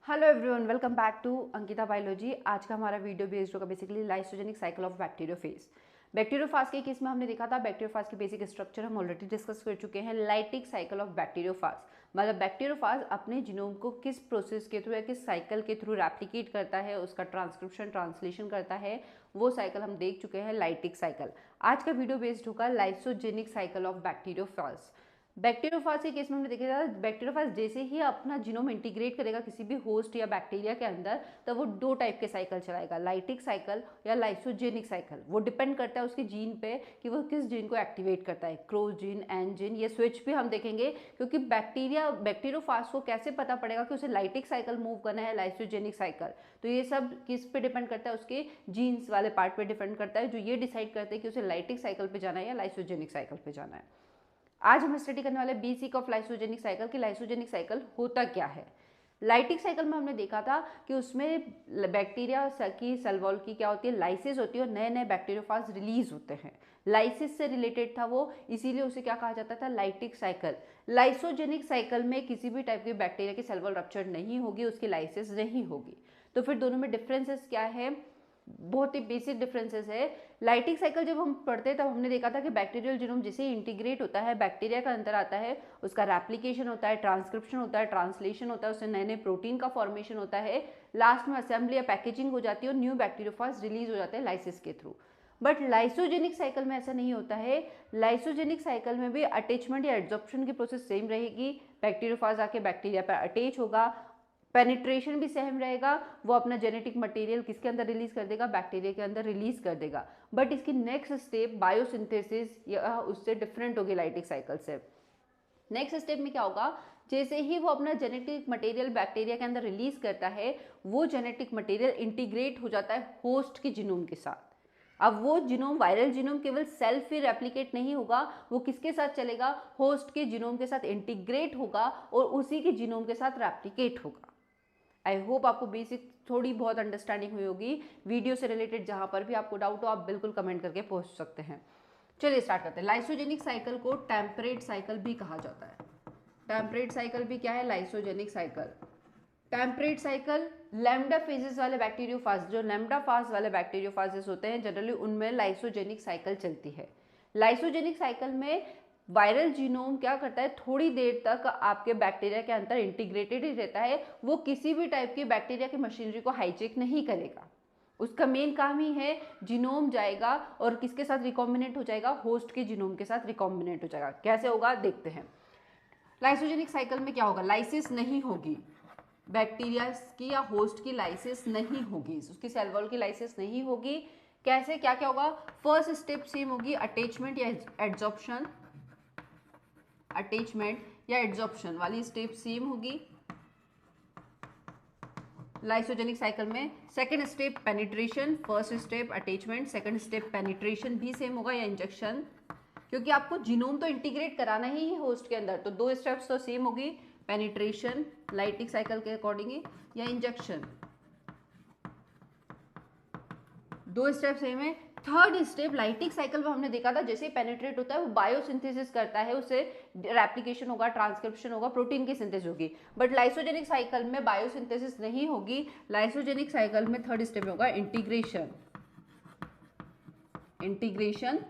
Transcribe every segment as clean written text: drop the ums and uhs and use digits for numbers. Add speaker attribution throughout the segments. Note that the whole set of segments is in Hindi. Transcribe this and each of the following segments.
Speaker 1: Hello everyone, welcome back to Ankita biology. आज का हमारा वीडियो बेस्ड होगा basically lysogenic cycle of bacteriophage. Bacteriophage के केस में हमने देखा था बैक्टीरियोफाज की बेसिक स्ट्रक्चर हम ऑलरेडी डिस्कस कर चुके हैं। लाइटिक साइकिल ऑफ बैक्टीरियोफाज मतलब बैक्टीरियोफाज अपने जीनोम को किस प्रोसेस के थ्रू या किस साइकिल के थ्रू रेप्लिकेट करता है, उसका ट्रांसक्रिप्शन ट्रांसलेशन करता है, वो साइकिल हम देख चुके हैं, लाइटिक साइकिल। आज का वीडियो बेस्ड होगा lysogenic cycle of bacteriophage. Bacteriophage के केस में हमने देखा था बैक्टीरियोफाज जैसे ही अपना जीनोम इंटीग्रेट करेगा किसी भी होस्ट या बैक्टीरिया के अंदर, तो वो दो टाइप के साइकिल चलाएगा, लाइटिक साइकिल या लाइसोजेनिक साइकिल। वो डिपेंड करता है उसके जीन पे कि वो किस जीन को एक्टिवेट करता है, क्रोज जीन, एन जीन। ये स्विच भी हम देखेंगे क्योंकि बैक्टीरियोफाज को कैसे पता पड़ेगा कि उसे लाइटिक साइकिल मूव करना है, लाइसोजेनिक साइकिल। तो ये सब किस पे डिपेंड करता है, उसके जीन्स वाले पार्ट पे डिपेंड करता है, जो ये डिसाइड करते हैं कि उसे लाइटिक साइकिल पे जाना है या लाइसोजेनिक साइकिल पे जाना है। आज हम स्टडी करने वाले बेसिक ऑफ लाइसोजेनिक साइकिल कि लाइसोजेनिक साइकिल होता क्या है। लाइटिक साइकिल में हमने देखा था कि उसमें बैक्टीरिया की सेल वॉल की क्या होती है, लाइसिस होती है और नए नए बैक्टीरियोफाज रिलीज होते हैं। लाइसिस से रिलेटेड था वो, इसीलिए उसे क्या कहा जाता था, लाइटिक साइकिल। लाइसोजेनिक साइकिल में किसी भी टाइप के बैक्टीरिया की सेल वॉल रप्चर नहीं होगी, उसकी लाइसिस नहीं होगी। तो फिर दोनों में डिफरेंसेस क्या है, बहुत ही बेसिक डिफरेंसेस है। लाइटिक साइकिल जब हम पढ़ते हैं तब हमने देखा था कि बैक्टीरियल जीनोम जैसे ही इंटीग्रेट होता है, बैक्टीरिया का अंदर आता है, उसका रेप्लिकेशन होता है, ट्रांसक्रिप्शन होता है, ट्रांसलेशन होता है, उससे नए नए प्रोटीन का फॉर्मेशन होता है, लास्ट में असेंबली या पैकेजिंग हो जाती है और न्यू बैक्टीरियोफाज रिलीज हो जाते हैं लाइसिस के थ्रू। बट लाइसोजेनिक साइकिल में ऐसा नहीं होता है। लाइसोजेनिक साइकिल में भी अटैचमेंट या एड्जॉर्प्शन की प्रोसेस सेम रहेगी। बैक्टीरियोफाज आके बैक्टीरिया पर अटैच होगा, पेनिट्रेशन भी सेम रहेगा, वो अपना जेनेटिक मटेरियल किसके अंदर रिलीज कर देगा, बैक्टीरिया के अंदर रिलीज कर देगा। बट इसकी नेक्स्ट स्टेप बायोसिंथेसिस या उससे डिफरेंट होगी लाइटिक साइकिल से। नेक्स्ट स्टेप में क्या होगा, जैसे ही वो अपना जेनेटिक मटेरियल बैक्टीरिया के अंदर रिलीज करता है, वो जेनेटिक मटेरियल इंटीग्रेट हो जाता है होस्ट के जीनोम के साथ। अब वो जीनोम, वायरल जीनोम केवल सेल्फ ही रेप्लिकेट नहीं होगा, वो किसके साथ चलेगा, होस्ट के जीनोम के साथ इंटीग्रेट होगा और उसी के जीनोम के साथ रेप्लिकेट होगा। आई होप आपको बेसिक थोड़ी बहुत अंडरस्टैंडिंग हुई होगी। वीडियो से रिलेटेड जहां पर भी आपको डाउट हो आप बिल्कुल कमेंट करके पूछ सकते हैं। चलिए स्टार्ट करते हैं। लाइसोजेनिक साइकिल को टेम्परेट साइकिल भी कहा जाता है। टेम्परेट साइकिल भी क्या है, lysogenic cycle. Temperate cycle lambda phases वाले बैक्टीरियोफाज, जो लैम्डा फाज वाले बैक्टीरियोफाजेस होते हैं जनरली, उनमें लाइसोजेनिक साइकिल चलती है। लाइसोजेनिक साइकिल में वायरल जीनोम क्या करता है, थोड़ी देर तक आपके बैक्टीरिया के अंदर इंटीग्रेटेड ही रहता है, वो किसी भी टाइप की बैक्टीरिया की मशीनरी को हाईजेक नहीं करेगा। उसका मेन काम ही है, जीनोम जाएगा और किसके साथ रिकॉम्बिनेट हो जाएगा, होस्ट के जीनोम के साथ रिकॉम्बिनेट हो जाएगा। कैसे होगा देखते हैं। लाइसोजेनिक साइकिल में क्या होगा, लाइसिस नहीं होगी, बैक्टीरिया की या होस्ट की लाइसिस नहीं होगी, उसकी सेल वॉल की लाइसिस नहीं होगी। कैसे, क्या क्या होगा, फर्स्ट स्टेप सेम होगी, अटैचमेंट या एड्जॉर्प्शन, अटैचमेंट या एड्जॉर्प्शन वाली स्टेप सेम होगी लाइसोजेनिक साइकिल में। Second step penetration, first step attachment, second step penetration भी सेम होगा या इंजेक्शन, क्योंकि आपको जीनोम तो इंटीग्रेट कराना ही है होस्ट के अंदर, तो दो स्टेप्स तो सेम होगी, पेनिट्रेशन लाइटिक साइकिल के अकॉर्डिंग या इंजेक्शन, दो स्टेप सेम है। थर्ड स्टेप लाइटिक साइकिल में हमने देखा था जैसे पेनिट्रेट होता है वो बायोसिंथेसिस करता है, उससे रेप्लिकेशन होगा, ट्रांसक्रिप्शन होगा, प्रोटीन की सिंथेसिस होगी। बट लाइसोजेनिक साइकिल में बायोसिंथेसिस नहीं होगी। लाइसोजेनिक साइकिल में थर्ड स्टेप होगा इंटीग्रेशन, इंटीग्रेशन,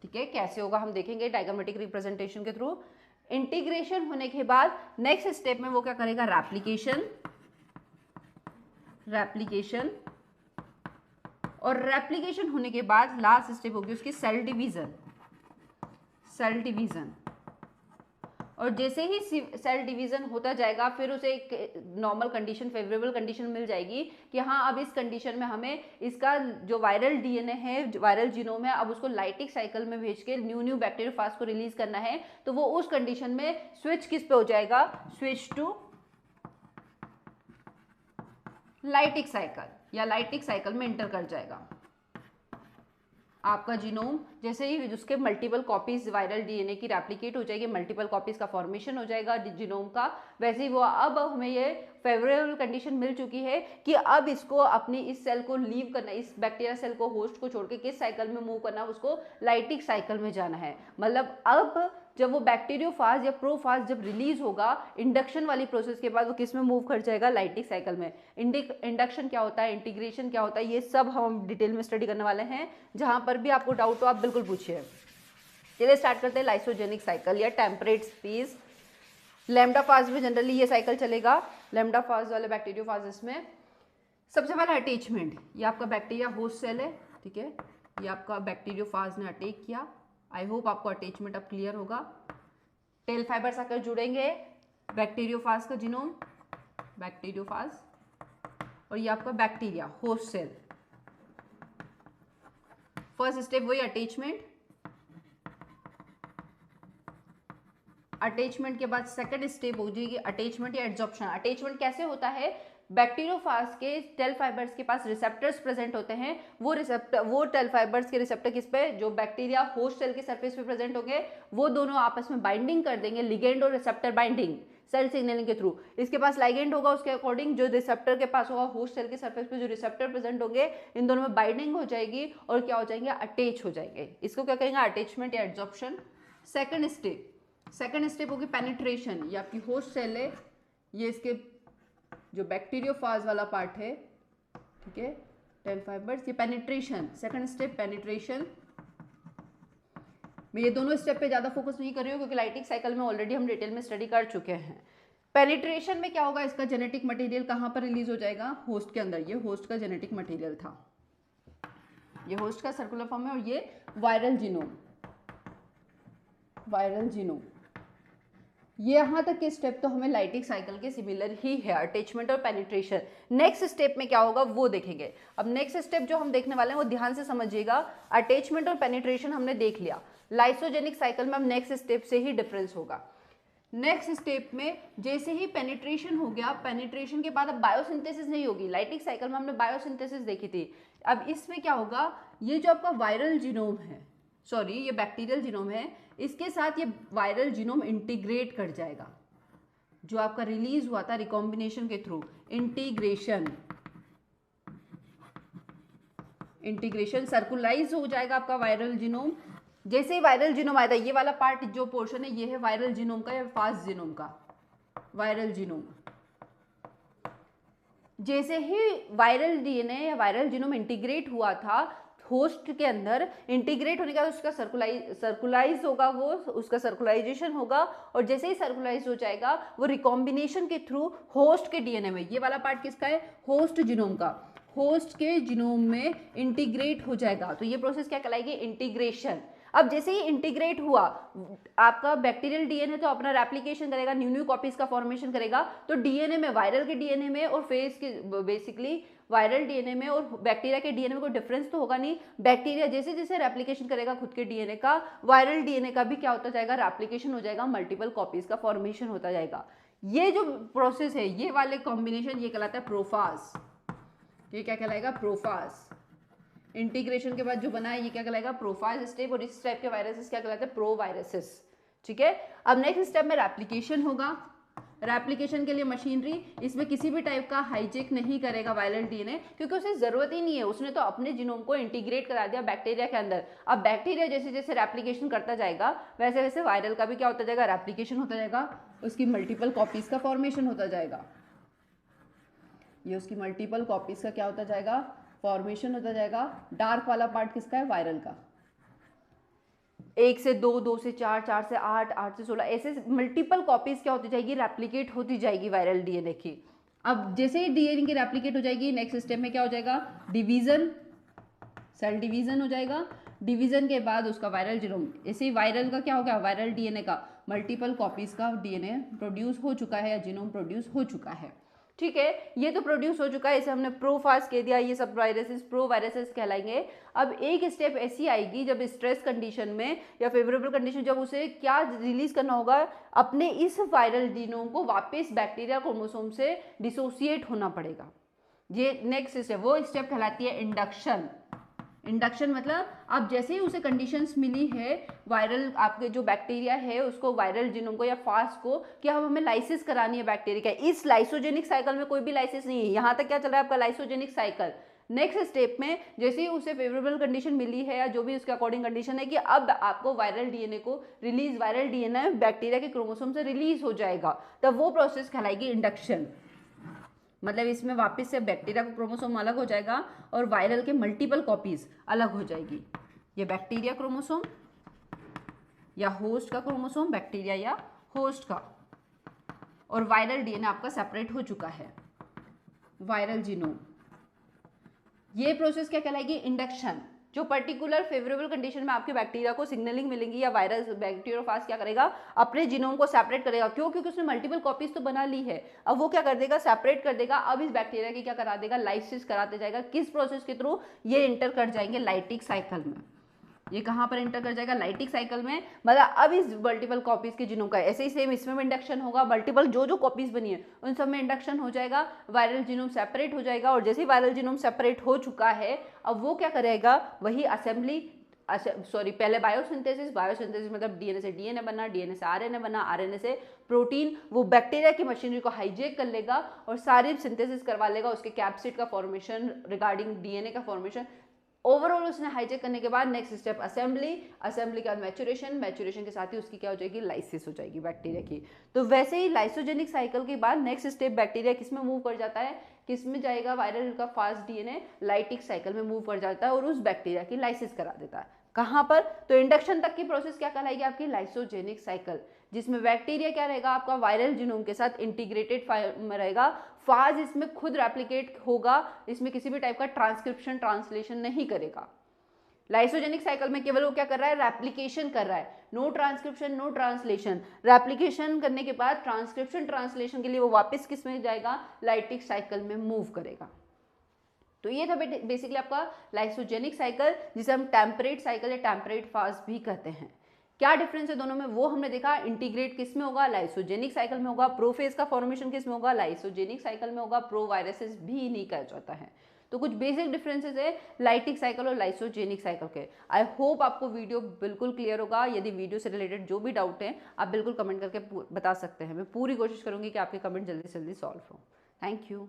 Speaker 1: ठीक है। कैसे होगा हम देखेंगे डायग्रामेटिक रिप्रेजेंटेशन के थ्रू। इंटीग्रेशन होने के बाद नेक्स्ट स्टेप में वो क्या करेगा, रेप्लिकेशन, रेप्लिकेशन, और रेप्लिकेशन होने के बाद लास्ट स्टेप होगी उसकी सेल डिवीजन, सेल डिवीजन। और जैसे ही सेल डिवीजन होता जाएगा फिर उसे एक नॉर्मल कंडीशन, फेवरेबल कंडीशन मिल जाएगी कि हाँ अब इस कंडीशन में हमें इसका जो वायरल डीएनए है, वायरल जीनोम है, अब उसको लाइटिक साइकिल में भेज के न्यू बैक्टीरियोफाज को रिलीज करना है। तो वो उस कंडीशन में स्विच किस पे हो जाएगा, स्विच टू लाइटिक साइकिल या लाइटिक साइकिल में एंटर कर जाएगा। आपका जीनोम जैसे ही उसके मल्टीपल कॉपीज वायरल डीएनए की रेप्लिकेट हो जाएगी, मल्टीपल कॉपीज का फॉर्मेशन हो जाएगा जीनोम का, वैसे ही वो अब हमें ये फेवरेबल कंडीशन मिल चुकी है कि अब इसको अपनी इस सेल को लीव करना, इस बैक्टीरिया सेल को, होस्ट को छोड़ के किस साइकिल में मूव करना, उसको लाइटिक साइकिल में जाना है। मतलब अब जब वो बैक्टीरियोफाज या प्रोफाज जब रिलीज होगा इंडक्शन वाली प्रोसेस के बाद, वो किस में मूव कर जाएगा, लाइटिक साइकिल में। इंडक्शन क्या होता है, इंटीग्रेशन क्या होता है, ये सब हम डिटेल में स्टडी करने वाले हैं। जहां पर भी आपको डाउट हो आप बिल्कुल पूछिए। चलिए स्टार्ट करते हैं लाइसोजेनिक साइकिल या टेम्परेट स्पीस। लैम्डा फाज में जनरली ये साइकिल चलेगा, लैम्डा फाज वाले बैक्टीरियोफाजेस में। सबसे पहला अटैचमेंट, ये आपका बैक्टीरिया होस्ट सेल है, ठीक है, ये आपका बैक्टीरियोफाज ने अटैक किया। आई होप आपको अटैचमेंट अब क्लियर होगा। टेल फाइबर्स आकर जुड़ेंगे, बैक्टीरियोफाज का जीनोम, बैक्टीरियोफाज, और ये आपका bacteria host cell. First step वही अटैचमेंट। अटैचमेंट के बाद सेकंड स्टेप हो जाएगी अटैचमेंट या एड्सॉर्प्शन। अटैचमेंट कैसे होता है, बैक्टीरियोफाज के टेल फाइबर्स के पास रिसेप्टर्स प्रेजेंट होते हैं। वो टेल फाइबर्स के रिसेप्टर किस पे, जो बैक्टीरिया होस्ट सेल के सरफेस पे प्रेजेंट होंगे, वो दोनों आपस में बाइंडिंग कर देंगे, लिगेंड और रिसेप्टर बाइंडिंग सेल सिग्नलिंग के थ्रू। इसके पास लाइगेंड होगा, उसके अकॉर्डिंग जो रिसेप्टर के पास होगा, होस्ट सेल के सरफेस पे जो रिसेप्टर प्रेजेंट होंगे, इन दोनों में बाइंडिंग हो जाएगी और क्या हो जाएंगे, अटैच हो जाएंगे। इसको क्या कहेंगे, अटैचमेंट या एड्सॉर्प्शन। सेकंड स्टेप होगी पेनिट्रेशन। ये आपकी होस्ट सेल है, ये इसके जो बैक्टीरियोफाज वाला पार्ट है, ठीक है, टेल फाइबर्स, ये पेनिट्रेशन। Second step penetration. मैं ये दोनों स्टेप पे ज़्यादा फोकस नहीं कर रही हूँ क्योंकि लाइटिक साइकिल में ऑलरेडी हम डिटेल में स्टडी कर चुके हैं। पेनिट्रेशन में क्या होगा, इसका जेनेटिक मटेरियल कहाँ पर रिलीज हो जाएगा, होस्ट के अंदर। ये होस्ट का जेनेटिक मटेरियल था, ये होस्ट का सर्कुलर फॉर्म है, और ये वायरल जीनोम, ये यहाँ तक के स्टेप तो हमें लाइटिक साइकिल के सिमिलर ही है, अटैचमेंट और पेनिट्रेशन। नेक्स्ट स्टेप में क्या होगा वो देखेंगे। अब नेक्स्ट स्टेप जो हम देखने वाले हैं वो ध्यान से समझिएगा। अटैचमेंट और पेनिट्रेशन हमने देख लिया, लाइसोजेनिक साइकिल में अब नेक्स्ट स्टेप से ही डिफरेंस होगा। नेक्स्ट स्टेप में जैसे ही पेनिट्रेशन हो गया, पेनिट्रेशन के बाद अब बायोसिंथेसिस नहीं होगी। लाइटिक साइकिल में हमने बायोसिंथेसिस देखी थी, अब इसमें क्या होगा, ये जो आपका वायरल जीनोम है, सॉरी ये बैक्टीरियल जीनोम है, इसके साथ ये वायरल जीनोम इंटीग्रेट कर जाएगा। जो आपका रिलीज हुआ था रिकॉम्बिनेशन के थ्रू, इंटीग्रेशन सर्कुलाइज हो जाएगा आपका वायरल जीनोम। जैसे ही वायरल जीनोम आया था, ये वाला पार्ट जो पोर्शन है ये है वायरल जीनोम का या फास्ट जीनोम का, वायरल जीनोम। जैसे ही वायरल डीएनए या वायरल जीनोम इंटीग्रेट हुआ था होस्ट के अंदर, इंटीग्रेट होने के बाद उसका सर्कुलाइज होगा, वो उसका सर्कुलाइजेशन होगा, और जैसे ही सर्कुलाइज हो जाएगा वो रिकॉम्बिनेशन के थ्रू होस्ट के डीएनए में, ये वाला पार्ट किसका है, होस्ट जीनोम का, होस्ट के जीनोम में इंटीग्रेट हो जाएगा। तो ये प्रोसेस क्या कहलाएगी, इंटीग्रेशन। अब जैसे ही इंटीग्रेट हुआ आपका बैक्टीरियल डीएनए तो अपना रेप्लिकेशन करेगा, न्यू कॉपीज का फॉर्मेशन करेगा। तो डीएनए में, वायरल के डीएनए में और फेज के बेसिकली वायरल डीएनए में और बैक्टीरिया के डीएनए में कोई डिफरेंस तो होगा नहीं। बैक्टीरिया जैसे जैसे रेप्लिकेशन करेगा खुद के डीएनए का, वायरल डीएनए का भी क्या होता जाएगा, रेप्लिकेशन हो जाएगा, मल्टीपल कॉपीज का फॉर्मेशन होता जाएगा। ये जो प्रोसेस है, ये वाले कॉम्बिनेशन, ये कहलाता है प्रोफाज। ये क्या कहलाएगा, प्रोफाज। इंटीग्रेशन के बाद जो बना है ये क्या कहलाएगा, प्रोफाज स्टेप। और इस टाइप के वायरसेस क्या कहलाते हैं, प्रोवायरसेस, ठीक है। अब नेक्स्ट स्टेप में रेप्लिकेशन होगा। रेप्लिकेशन के लिए मशीनरी, इसमें किसी भी टाइप का हाईजेक नहीं करेगा वायरल डीएनए, क्योंकि उसे जरूरत ही नहीं है, उसने तो अपने जीनोम को इंटीग्रेट करा दिया बैक्टीरिया के अंदर। अब बैक्टीरिया जैसे जैसे रेप्लिकेशन करता जाएगा वैसे वैसे वायरल का भी क्या होता जाएगा, रेप्लिकेशन होता जाएगा, उसकी मल्टीपल कॉपीज का फॉर्मेशन होता जाएगा। ये उसकी मल्टीपल कॉपीज का क्या होता जाएगा, फॉर्मेशन होता जाएगा। डार्क वाला पार्ट किसका है, वायरल का। 1 से 2, 2 से 4, 4 से 8, 8 से 16, ऐसे मल्टीपल कॉपीज क्या होती जाएगी, रेप्लिकेट होती जाएगी वायरल डीएनए की। अब जैसे ही डीएनए की रेप्लिकेट हो जाएगी, नेक्स्ट स्टेप में क्या हो जाएगा, डिवीजन, सेल डिवीजन हो जाएगा। डिवीजन के बाद उसका वायरल जीनोम, ऐसे ही वायरल का क्या हो गया, वायरल डीएनए का मल्टीपल कॉपीज का डीएनए प्रोड्यूस हो चुका है या जीनोम प्रोड्यूस हो चुका है, ठीक है। ये तो प्रोड्यूस हो चुका है, इसे हमने प्रोफाज कह दिया। ये सब वायरसेस प्रोवायरसेस कहलाएंगे। अब एक स्टेप ऐसी आएगी जब स्ट्रेस कंडीशन में या फेवरेबल कंडीशन, जब उसे क्या रिलीज करना होगा, अपने इस वायरल जीनोम को वापस बैक्टीरिया क्रोमोसोम से डिसोसिएट होना पड़ेगा। ये नेक्स्ट स्टेप, वो स्टेप कहलाती है इंडक्शन। इंडक्शन मतलब अब जैसे ही उसे कंडीशंस मिली है, वायरल आपके जो बैक्टीरिया है उसको, वायरल जीनोम को या फास्ट को, कि अब हमें लाइसिस करानी है बैक्टीरिया का। इस लाइसोजेनिक साइकिल में कोई भी लाइसिस नहीं है, यहाँ तक क्या चल रहा है आपका लाइसोजेनिक साइकिल। नेक्स्ट स्टेप में जैसे ही उसे फेवरेबल कंडीशन मिली है या जो भी उसके अकॉर्डिंग कंडीशन है कि अब आपको वायरल डीएनए को रिलीज, वायरल डीएनए बैक्टीरिया के क्रोमोसोम से रिलीज हो जाएगा, तब वो प्रोसेस कहलाएगी इंडक्शन। मतलब इसमें वापस से बैक्टीरिया का क्रोमोसोम अलग हो जाएगा और वायरल के मल्टीपल कॉपीज अलग हो जाएगी। ये बैक्टीरिया क्रोमोसोम या होस्ट का क्रोमोसोम, बैक्टीरिया या होस्ट का, और वायरल डीएनए आपका सेपरेट हो चुका है, वायरल जीनोम। ये प्रोसेस क्या कहलाएगी? इंडक्शन। जो पर्टिकुलर फेवरेबल कंडीशन में आपके बैक्टीरिया को सिग्नलिंग मिलेंगी या वायरस बैक्टीरियोफाज क्या करेगा? अपने जीनोम को सेपरेट करेगा। क्यों? क्योंकि उसने मल्टीपल कॉपीज तो बना ली है। अब वो क्या कर देगा? सेपरेट कर देगा। अब इस बैक्टीरिया की क्या करा देगा? लाइसिस कराते जाएगा। किस प्रोसेस के थ्रू? ये इंटर कर जाएंगे लाइटिक साइकिल में। ये कहाँ पर इंटर कर जाएगा? लाइटिक साइकिल में। मतलब अब इस मल्टीपल कॉपीज के जीनोम का ऐसे ही सेम इसमें भी इंडक्शन होगा। मल्टीपल जो कॉपीज बनी है उन सब में इंडक्शन हो जाएगा, वायरल जीनोम सेपरेट हो जाएगा। और जैसे ही वायरल जीनोम सेपरेट हो चुका है, अब वो क्या करेगा? वही असेंबली, पहले बायोसिंथेसिस मतलब डीएनए से डीएनए बना, डीएनए से आरएनए बना, आरएनए से प्रोटीन, वो बैक्टीरिया की मशीनरी को हाईजेक कर लेगा और सारी सिंथेसिस करवा लेगा, उसके कैप्सिड का फॉर्मेशन रिगार्डिंग डीएनए का फॉर्मेशन। ओवरऑल उसने हाईजेक करने के बाद नेक्स्ट स्टेप असेंबली के बाद मैच्योरेशन के साथ ही उसकी क्या हो जाएगी? लाइसिस हो जाएगी बैक्टीरिया की। तो वैसे ही लाइसोजेनिक साइकिल के बाद नेक्स्ट स्टेप बैक्टीरिया किसमें मूव कर जाता है? किसमें जाएगा? वायरल का फास्ट डीएनए लाइटिक साइकिल में मूव कर जाता है और उस बैक्टीरिया की लाइसिस करा देता है। कहाँ पर? तो इंडक्शन तक की प्रोसेस क्या कहलाएगी? आपकी लाइसोजेनिक साइकिल, जिसमें बैक्टीरिया क्या रहेगा? आपका वायरल जीनोम के साथ इंटीग्रेटेड में रहेगा। फाज इसमें खुद रेप्लिकेट होगा, इसमें किसी भी टाइप का ट्रांसक्रिप्शन ट्रांसलेशन नहीं करेगा। लाइसोजेनिक साइकिल में केवल वो क्या कर रहा है? रेप्लिकेशन कर रहा है। No transcription no translation. Replication करने के बाद ट्रांसक्रिप्शन ट्रांसलेशन के लिए वो वापस किस में जाएगा? लाइटिक साइकिल में मूव करेगा। तो ये था बेसिकली आपका लाइसोजेनिक साइकिल, जिसे हम टेम्परेट साइकिल या टेम्परेट फास्ट भी कहते हैं। क्या डिफरेंस है दोनों में वो हमने देखा। इंटीग्रेट किस में होगा? लाइसोजेनिक साइकिल में होगा। प्रोफेज का फॉर्मेशन किस में होगा? लाइसोजेनिक साइकिल में होगा। प्रो वायरसेस भी नहीं कहा जाता है। तो कुछ बेसिक डिफरेंसेस है लाइटिक साइकिल और लाइसोजेनिक साइकिल के। आई होप आपको वीडियो बिल्कुल क्लियर होगा। यदि वीडियो से रिलेटेड जो भी डाउट है आप बिल्कुल कमेंट करके बता सकते हैं। मैं पूरी कोशिश करूंगी कि आपके कमेंट जल्दी से जल्दी सॉल्व हो। Thank you.